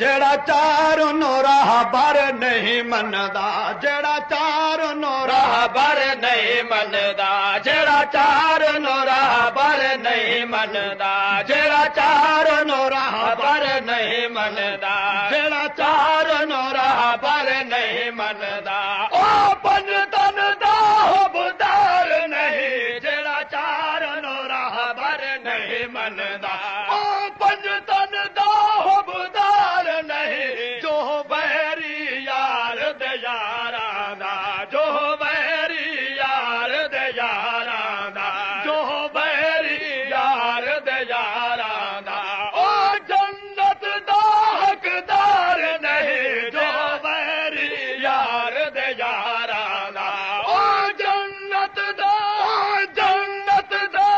जेड़ा चार नोरा बर नहीं मनदा, जेड़ा चार नोरा बर नहीं मनदा, जेड़ा चार नोरा बर नहीं मनदा, जेड़ा चार नोरा बर नहीं मनदा, जेड़ा चार नोरा बर नहीं मनदा, ओ पंजतन दा हुबदार नहीं, जेड़ा चार नोरा बर नहीं मनदा, ओ पंजतन दा हुबदार नहीं, जो बैरी यार दे यारां दा, जो बैरी यार दे यारां दा, जो बैरी यार दे यारां दा, ओ जन्नत दा हकदार नहीं, जो बैरी यार दे यारां दा, ओ जन्नत दा जन्नत दा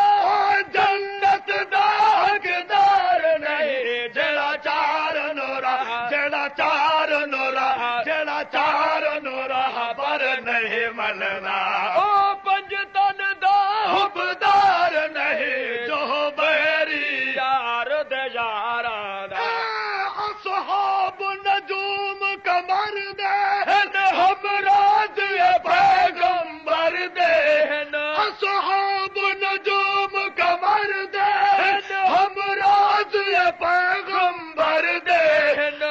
जन्नत दा हकदार नहीं, जेड़ा चार नोरा, जेड़ा चार नोरा, जेड़ा चार नोरा पर नहीं मनदा, ओ पंजतन दा हुबदार नहीं, जो बैरी यार दे यारां दा, असहाब नजूम कमर दे हमराज पैगंबर दे, असहाब नजूम कमर दे हमराज पैगंबर दे,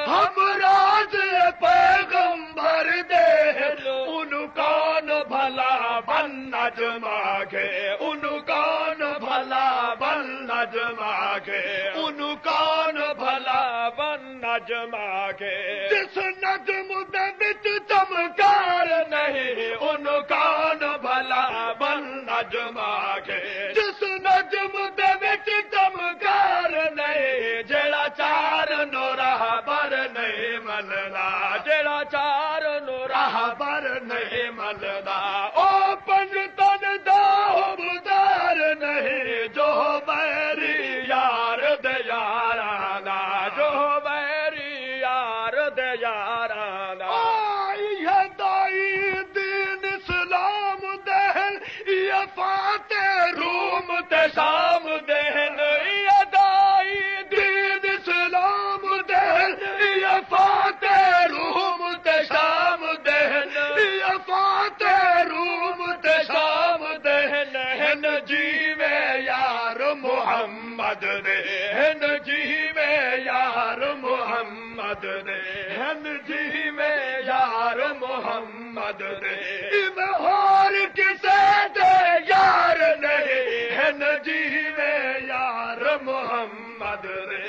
हमराज पैगंबर दे, उनका न भला बन नजमा के, उनका न भला बन नजमा के, उनका न भला बन नजमा के, जिस नजम दे विच चमकार नहीं, उनका न भला बन नजमा के, जिस नजम दे विच चमकार नहीं, जेड़ा चार नोरा बर नहीं मनदा, जेड़ा चार नोरा बर नहीं मनदा, ओ पंजतन दा हुबदार नहीं, जो बैरी यार दे यारां दा, जो बैरी यार दे यारां दा, ये दाई दीन इस्लाम देहन, ये फाते रूम ते शाम देहन, ये दाई दीन इस्लाम देहन, ये फाते रूम ते शाम देहन, ये फाते रूम ते शाम देहन, हन जीवे यार मुहम्मद दे, हन जीवे यार मुहम्मद दे, हन जीवे यार मुहम्मद दे, इब और किसे दे यार नहीं, हन जीवे यार मुहम्मद दे,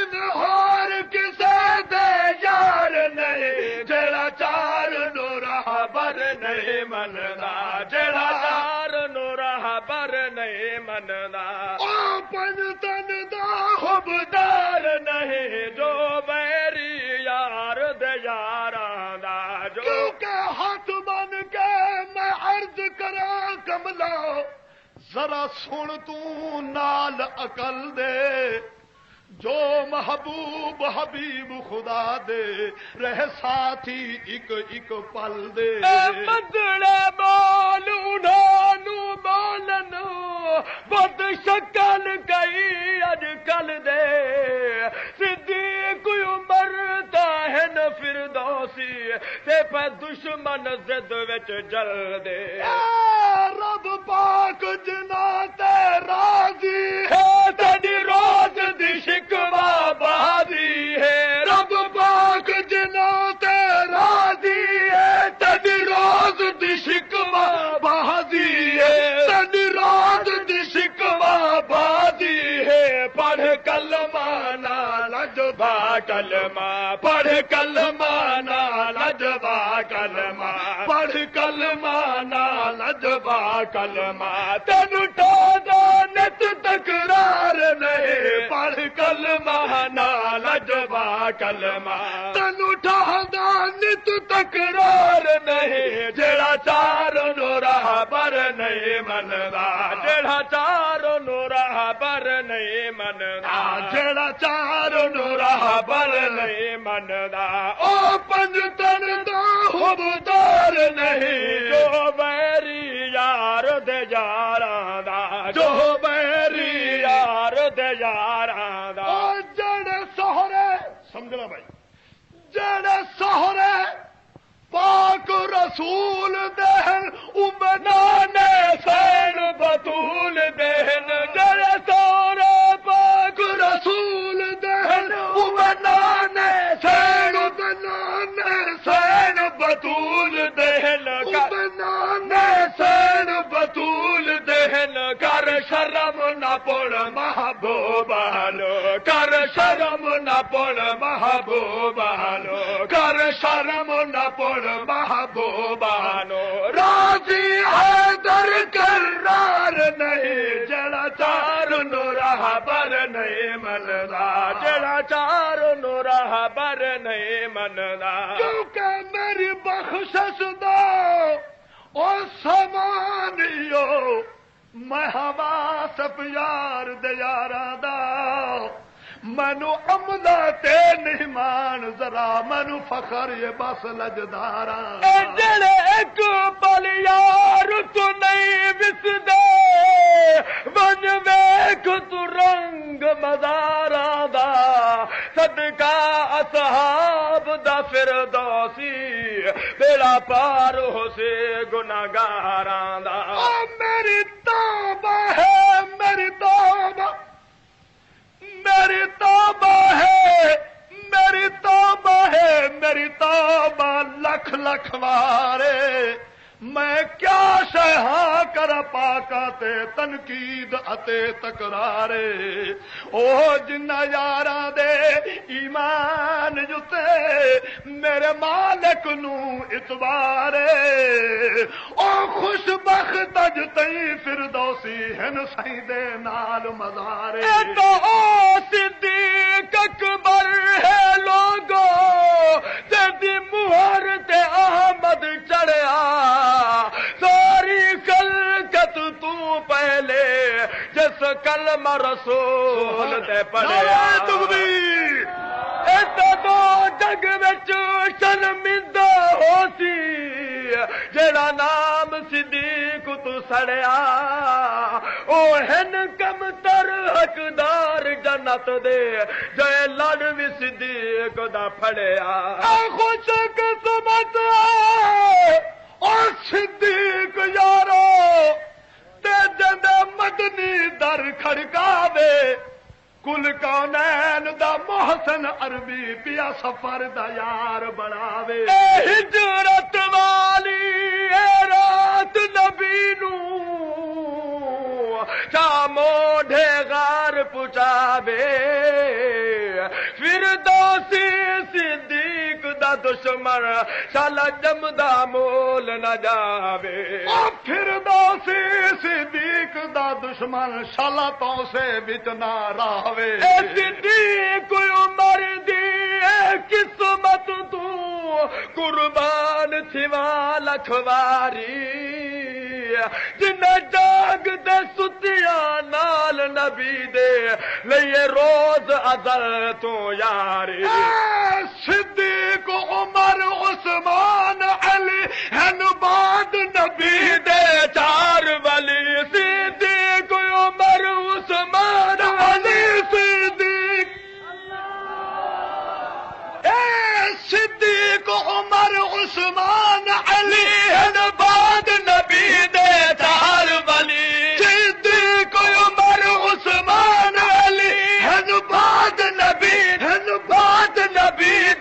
इब और किसे दे यार नहीं, जेड़ा चार नोरा बर नहीं मनदा, जेड़ा चार नोरा बर नहीं मनदा, ओ पंजतन दा हुबदार नहीं, जो बैरी यार दे यारां दा, जो क्योंकि हाथ बन के मैं अर्ज करा कमला, जरा सुन तू नाल अकल दे, जो महबूब हबीब खुदा दे रह साथी एक एक पल दे, बदले बोलू नानू बोलन बद शक्ल कई अजकल दे, सिद्दीक उमर है न फिरदौसी ते पे दुश्मन जिद विच जल दे, रब पाक जिना ते राजी है, तेरी रोज दी शिकवा बाजी है, रब पाक जिना ते राजी है, तेरी रोज दी शिकवा बाजी है, तेरी रोज दी शिकवा बाजी है, पढ़ कलमा ना लजबा कलमा, पढ़ कलमा ना लजबा कलमा, पढ़ कलमा ना लजबा कलमा, तेनु ठोदा नित तकरार नहीं, पढ़ कलमा ना लजबा कलमा, तेनु ठोदा नित तकरार नहीं, जेड़ा चार नोरा बर नहीं मनदा, जेड़ा चार नोरा बर नहीं मनदा, जेड़ा चार नोरा बर नहीं मनदा, ओ पंजतन दा हुबदार नहीं, जो बैरी यार दे यारां दा, जो बैरी यार दे यारां दा, ओ जड़े सोहरे समझना भाई, जड़े सोहरे पाक रसूल देहन उमनाने सैन बतूल देहन जड़े सोहरे पाक रसूल देहन उमनाने सैन बतूल देहन उमनाने सैन बतूल देहन कर शर्म न पड़ महबूबानो कर शर्म न पड़ महबूबानो कर शर्म न पड़ महबूबानो राजी हैदर करार नहीं जड़ा चार नूराह बर नहीं मनदा जड़ा चार नूराह बर नहीं मनदा क्योंकि मेरी बख्शिश दो ओ समानियो मैं हवा सब यार दे यारा दा मैनू अमदा ते नहीं मान जरा मैनू फखर ये बस लजदारा जड़े एक पल यार तू नहीं विसदे बन वेख तू रंग मजारा दा सदका असहाब दा फिरदौसी बेड़ा पार हो से गुनाहगारां दा मेरी तौबा है मेरी तौबा मेरी तौबा है मेरी तौबा है मेरी तौबा लख लख वारे मैं क्या सहा कर पाका ते तनकीद अते तकरारे ओ जिन्ना यारा दे ईमान जुते मेरे मालिक नू इतबारे ओ खुशबख्त अज तई फिरदौसी हन सही दे नाल मज़ारे तो ओ सिद्दीक अकबर है लोगो तेरी मुहर ते अहमद चढ़या सारी कलकत तू पहले जिस कलमा रसूल ते पढ़िया दो जग विच शर्मिंदा होसी जेड़ा नाम सिद्दीक तू सड़िया ओ हन कम तर हकदार जन्नत दे जय लड़ भी सिद्दीक दा फड़िया खुश किस्मत और सिद्दीक यारो ते जंद मदनी दर खड़कावे कुल कौनैन दा मोहसन अरबी पिया सफर दा यार बनावे हिजरत वाली ए रात नबी नू चा मोढ़े गार पुचावे फिरदौसी सिद्दीक दा दुश्मन शाला जमदा मोल न जावे फिरदौसी सिद्दीक दा दुश्मन शाला तो से बिच ना रावे सिद्दीक उमर दी किस्मत तू कुर्बान थिवा लखवारी जिन्हें जाग दे सुतिया नाल नबी दे लिए रोज अजल तो यारी सिद्दीक उमर उस्मान अली हन बाद नबी दे चार वली सिद्दीक उमर उस्मान अली सिद्दीक सिद्दीक उमर उस्मान अली हन बाद नबी दे चार वली सिद्दीक उमर उस्मान अली हन बाद नबी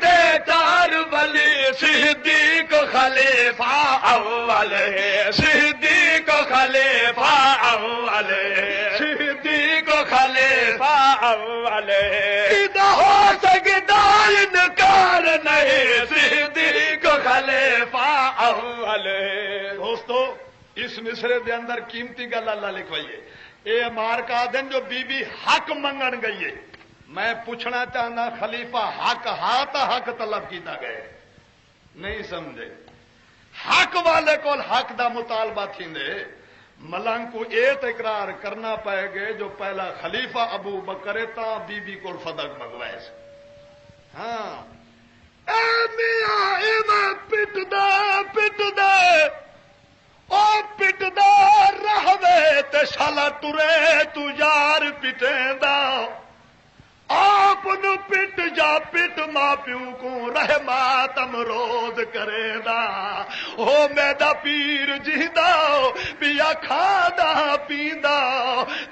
दे चार वली सिद्दीक खलीफा अव्वल है सिद्दीक खलीफा अव्वल है सिद्दीक खलीफा अव्वल है हो सकता इनकार नहीं सिद्दीक खलीफा अव्वल है। दोस्तों इस मिसरे के अंदर कीमती गल अल्लाह लिखवाइए ये मार का दिन जो बीबी हक मंगन गई है मैं पूछना चाहना खलीफा हक हा तो हक तलब किया गया नहीं समझे हक वाले को हक का मुतालबा थींदे मलंग को ये तकरार करना पाएगे जो पहला खलीफा अबू बकर ता बीबी को फदक मंगवाए से हाँ पिट दे ओ पिट दे रहवे ते शाला तुरे तू यार पिटेंदा आप नु पिट जा पिट मां प्यू को रहमातम रोज करेदा ओ मैदा पीर जीदा पिया खादा पींदा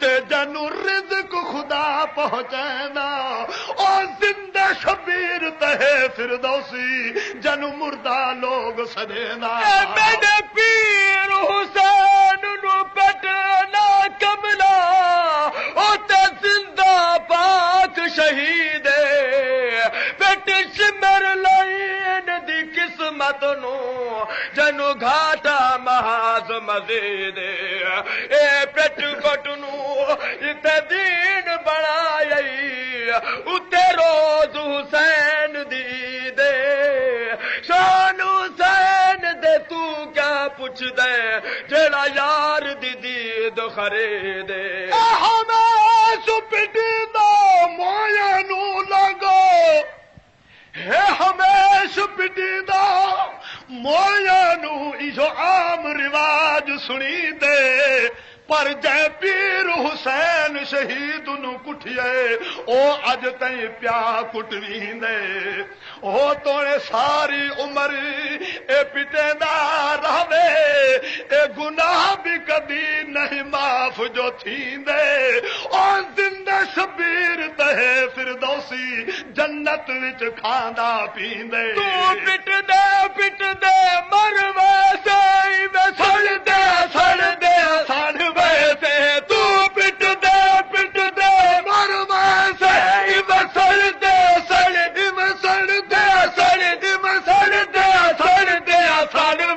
ते जनु रिज़्क खुदा पहुंचाना ओ जिंदा शबीर तहे फिरदौसी जनु मुर्दा लोग सदेना मैंने पीर हुसैन नु पटना कमला ओ ते जिंदा पाक शहीद पेट सिमर लाइन दी किस्मत नु जनु घाटा महाज मजीद ए पेट कटनू इते दीन बनाई उते रोज हुसैन दी दे शान हुसैन दे तू क्या पुछ दे जेड़ा यार दी दीद खरीदे हमें सुपिटी दो मोया नू लगो है हमें सुपिटी दो मोया नू इजो आम रिवाज सुनी दे पर जै पीर हुसैन शहीद नु कुठिए ओ अज तई प्या कुटवींदे ओ तोने सारी उम्र ए पिटेंदा रहवे ए गुनाह भी कदी नहीं माफ जो थींदे ओ जिंदा शबीर तहे फिरदौसी जन्नत विच खांदा पींदे तू पिट दे मरवे सही वे सड़ दे सड़ वैसे तू पिट दे मर वैसे सड़ दे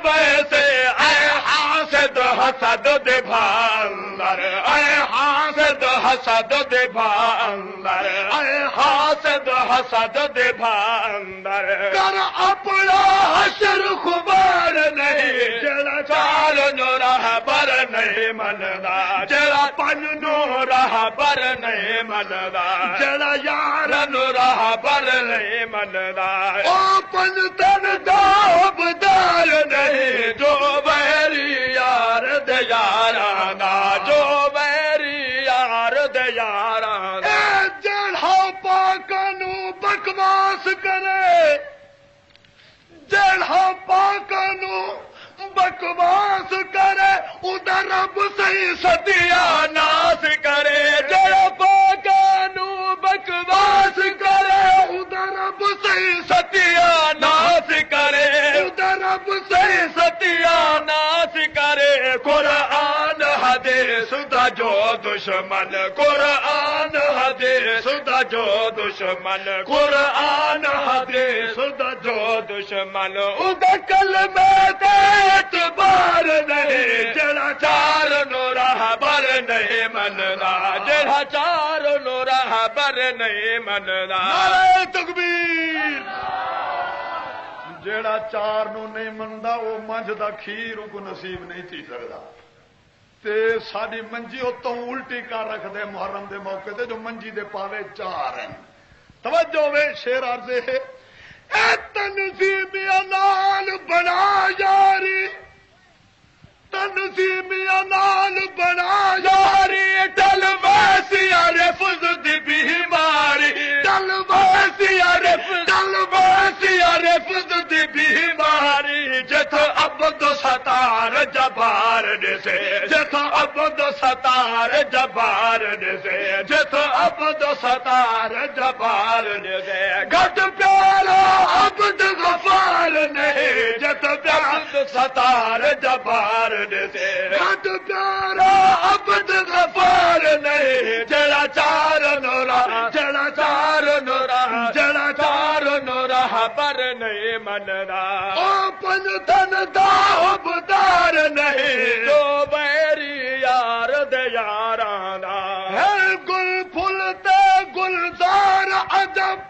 वैसे आए हासद हसद दे भांदर आए हासद हसद दे भांदर आए हासद हसद दे भांदर कर अपना हशर खुबार नहीं जरा चार नोरा बर नहीं मनदा जरा पंज नोरा बर नहीं मनदा जरा यार नोरा बर नहीं मनदा ओ पंज तन दाबदार नहीं जो बैरी यार दे याराना जो बैरी यार दे याराना जड़ा पाकनू बकवास करे जड़ा पाकनू बकवास करे उधर रब सही सदिया नाश करे जड़ा पाकनू बकवास करे उधर रब सही सदिया नाश करे उधर रब सही सदिया नाश करे कुरान हदीस दा जो दुश्मन कुरान हदीस दा जो दुश्मन कुरान हदीस दा जो दुश्मन उदा कलमे ते एतबार नहीं जड़ा चार नोरा बर नहीं मनदा जड़ा चार नोरा बर नहीं मनदा नारे तकबीर जेड़ा चार नू नहीं मनदा वो मंझ दा खीर को नसीब नहीं थी सकदा ते साडी मंजी उतों उल्टी कर रखदे मुहर्रम दे मौके ते जो मंजी दे पावे चार हैं तवज्जो वे शेर अर्ज़े है ए तनज़ीमिया नाल बना यारी तनज़ीमिया नाल बना यारी टल वैसिया रिफ्ज़ दी बीमारी टल वैसिया रिफ्ज़ दी बीमारी जथ अब्द सतार जबार से जथ अब्द सतार जबार से जथ अब्द सतार जबार से घट प्यारा अब्द गफार नहीं जथ प्यार सतार जबार से घट प्यारा अब्द गफार नहीं जड़ा चार नोरा जड़ा चार नोरा जड़ा चार नोरा पर नहीं मनदा ओ पन धन दाबदार नहीं जो बैरी यार दे याराना है गुल फुलते गुलजार अजब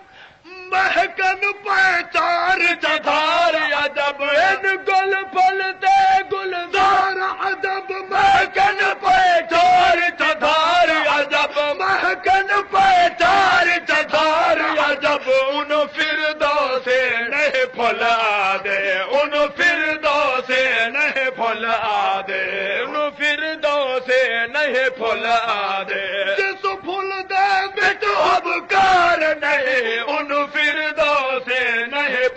महकन पहचार जधार अजब इन गुल फुलते गुलजार अजब महकन पहचार जधार अजब महकन पहचार जधार अजब उन फिरदो से नहीं फुला दे उन फिरदो से नहीं फुला दे उन फिरदो से नहीं फुला दे जिस फुल दे बिट अब कार नहीं उन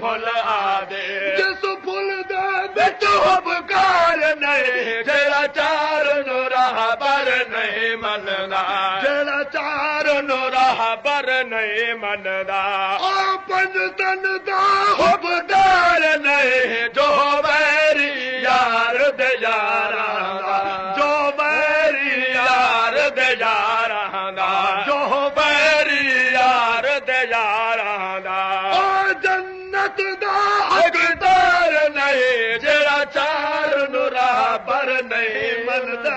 फुल आदे जिस फुल दे बिच उपकार नहीं जेड़ा चार नु राह पर नहीं मनदा जेड़ा चार नु राह पर नहीं मनदा ओ पंजतन दा हुबदार नहीं जो बैरी यार दे यारां दा जो बैरी यार दे यारां दा जो बैरी यार दे यारां दा ओ जन्नत दा हकदार नहीं जेड़ा चार नु राह पर नहीं मनदा